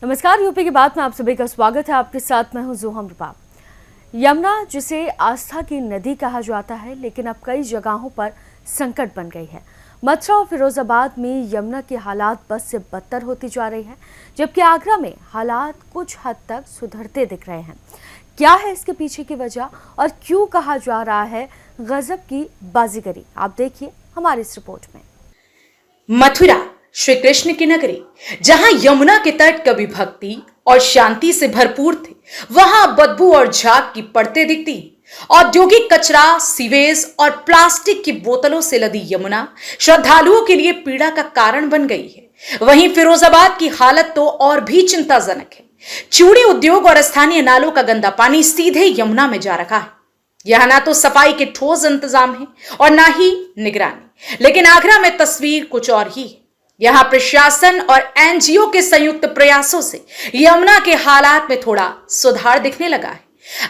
नमस्कार, यूपी की बात में आप सभी का स्वागत है। आपके साथ मैं हूं जोहम रुपा। यमुना, जिसे आस्था की नदी कहा जाता है, लेकिन अब कई जगहों पर संकट बन गई है। मथुरा और फिरोजाबाद में यमुना के हालात बद से बदतर होती जा रही है, जबकि आगरा में हालात कुछ हद तक सुधरते दिख रहे हैं। क्या है इसके पीछे की वजह और क्यों कहा जा रहा है गजब की बाजीगरी? आप देखिए हमारी इस रिपोर्ट में। मथुरा श्री कृष्ण की नगरी, जहां यमुना के तट कभी भक्ति और शांति से भरपूर थे, वहां बदबू और झाग की परतें दिखती। औद्योगिक कचरा, सीवेज और प्लास्टिक की बोतलों से लदी यमुना श्रद्धालुओं के लिए पीड़ा का कारण बन गई है। वहीं फिरोजाबाद की हालत तो और भी चिंताजनक है। चूड़ी उद्योग और स्थानीय नालों का गंदा पानी सीधे यमुना में जा रहा है। यहां ना तो सफाई के ठोस इंतजाम है और ना ही निगरानी। लेकिन आगरा में तस्वीर कुछ और ही है। यहां प्रशासन और एनजीओ के संयुक्त प्रयासों से यमुना के हालात में थोड़ा सुधार दिखने लगा है।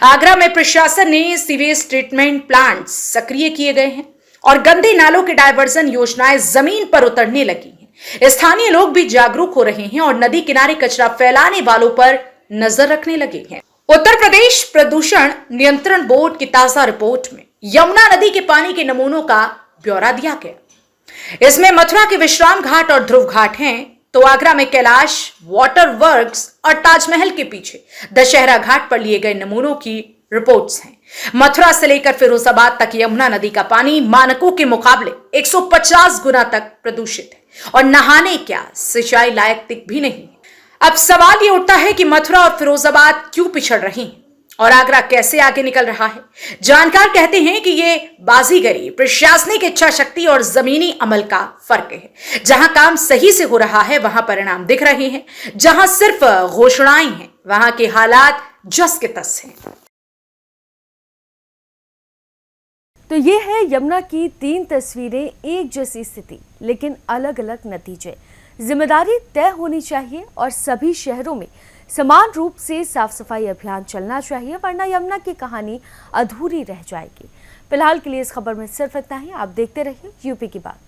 आगरा में प्रशासन ने सीवेज ट्रीटमेंट प्लांट्स सक्रिय किए गए हैं और गंदे नालों के डायवर्जन योजनाएं जमीन पर उतरने लगी हैं। स्थानीय लोग भी जागरूक हो रहे हैं और नदी किनारे कचरा फैलाने वालों पर नजर रखने लगे हैं। उत्तर प्रदेश प्रदूषण नियंत्रण बोर्ड की ताजा रिपोर्ट में यमुना नदी के पानी के नमूनों का ब्यौरा दिया गया। इसमें मथुरा के विश्राम घाट और ध्रुव घाट हैं, तो आगरा में कैलाश, वाटर वर्क्स और ताजमहल के पीछे दशहरा घाट पर लिए गए नमूनों की रिपोर्ट्स हैं। मथुरा से लेकर फिरोजाबाद तक यमुना नदी का पानी मानकों के मुकाबले 150 गुना तक प्रदूषित है और नहाने क्या, सिंचाई लायक तक भी नहीं है। अब सवाल ये उठता है कि मथुरा और फिरोजाबाद क्यों पिछड़ रही हैं और आगरा कैसे आगे निकल रहा है। जानकार कहते हैं कि ये बाजीगरी, प्रशासनिक इच्छा शक्ति और जमीनी अमल का फर्क है। जहां काम सही से हो रहा है वहां परिणाम दिख रहे हैं, जहां सिर्फ घोषणाएं हैं वहां के हालात जस के तस हैं। तो ये है यमुना की 3 तस्वीरें, एक जैसी स्थिति लेकिन अलग अलग नतीजे। जिम्मेदारी तय होनी चाहिए और सभी शहरों में समान रूप से साफ सफाई अभियान चलना चाहिए, वरना यमुना की कहानी अधूरी रह जाएगी। फिलहाल के लिए इस खबर में सिर्फ इतना ही। आप देखते रहिए यूपी की बात।